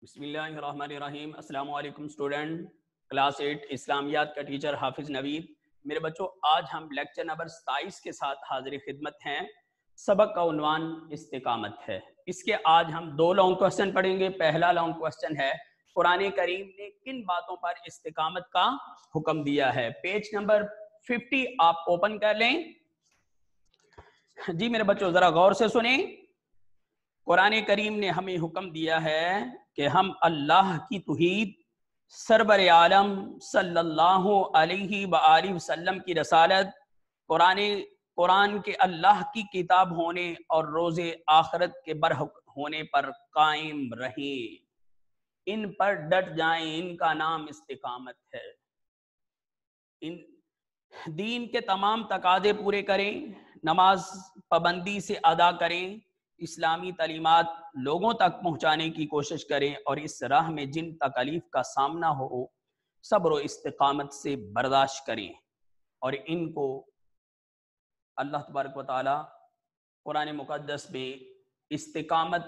بسم اللہ الرحمن الرحیم۔ السلام علیکم اسٹوڈنٹ، کلاس 8 اسلامیات کا ٹیچر حافظ نوید۔ میرے بچوں، آج ہم لیکچر نمبر 27 کے ساتھ حاضر خدمت ہیں۔ سبق کا عنوان استقامت ہے۔ اس کے آج ہم دو لانگ کوسچن پڑھیں گے۔ پہلا لانگ کوسچن ہے، قرآن کریم نے کن باتوں پر استقامت کا حکم دیا ہے؟ پیج نمبر 50 آپ اوپن کر لیں۔ جی میرے بچوں ذرا غور سے سنیں۔ قرآن کریم نے ہمیں حکم دیا ہے کہ ہم اللہ کی توحید، سرور عالم صلی اللہ علیہ وآلہ وسلم کی رسالت، قرآن کے اللہ کی کتاب ہونے اور روز آخرت کے برحق ہونے پر قائم رہیں، ان پر ڈٹ جائیں۔ ان کا نام استقامت ہے۔ ان دین کے تمام تقاضے پورے کریں، نماز پابندی سے ادا کریں، اسلامی تعلیمات لوگوں تک پہنچانے کی کوشش کریں، اور اس راہ میں جن تکالیف کا سامنا ہو صبر و استقامت سے برداشت کریں، اور ان کو اللہ تبارک و تعالی قرآن مقدس میں استقامت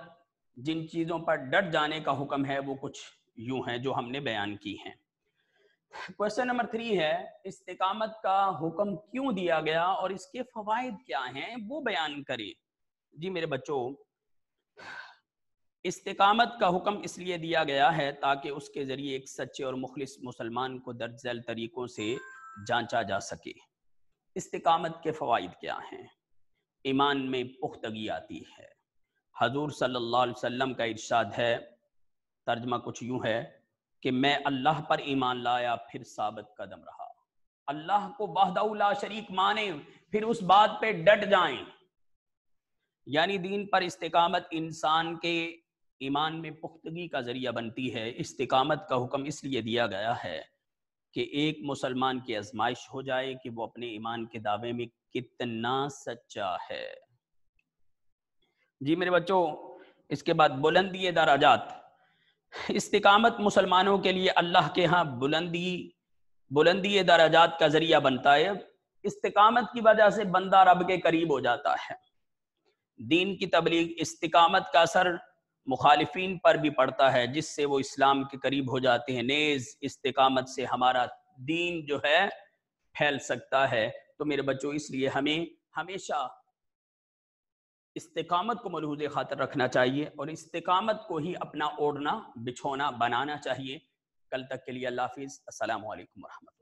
جن چیزوں پر ڈٹ جانے کا حکم ہے وہ کچھ یوں ہیں جو ہم نے بیان کی ہیں۔ کوسچن نمبر 3 ہے، استقامت کا حکم کیوں دیا گیا اور اس کے فوائد کیا ہیں وہ بیان کریں۔ جی میرے بچوں، استقامت کا حکم اس لیے دیا گیا ہے تاکہ اس کے ذریعے ایک سچے اور مخلص مسلمان کو درج ذیل طریقوں سے جانچا جا سکے۔ استقامت کے فوائد کیا ہیں؟ ایمان میں پختگی آتی ہے۔ حضور صلی اللہ علیہ وسلم کا ارشاد ہے، ترجمہ کچھ یوں ہے کہ میں اللہ پر ایمان لایا پھر ثابت قدم رہا۔ اللہ کو وحدہ لا شریک مانیں، پھر اس بات پہ ڈٹ جائیں۔ یعنی دین پر استقامت انسان کے ایمان میں پختگی کا ذریعہ بنتی ہے۔ استقامت کا حکم اس لیے دیا گیا ہے کہ ایک مسلمان کی آزمائش ہو جائے کہ وہ اپنے ایمان کے دعوے میں کتنا سچا ہے۔ جی میرے بچوں، اس کے بعد بلندی درجات۔ استقامت مسلمانوں کے لیے اللہ کے ہاں بلندی درجات کا ذریعہ بنتا ہے۔ استقامت کی وجہ سے بندہ رب کے قریب ہو جاتا ہے۔ دین کی تبلیغ، استقامت کا اثر مخالفین پر بھی پڑتا ہے جس سے وہ اسلام کے قریب ہو جاتے ہیں۔ نیز استقامت سے ہمارا دین جو ہے پھیل سکتا ہے۔ تو میرے بچوں، اس لیے ہمیں ہمیشہ استقامت کو ملحوظ خاطر رکھنا چاہیے اور استقامت کو ہی اپنا اوڑھنا بچھونا بنانا چاہیے۔ کل تک کے لیے اللہ حافظ۔ السلام علیکم ورحمۃ اللہ۔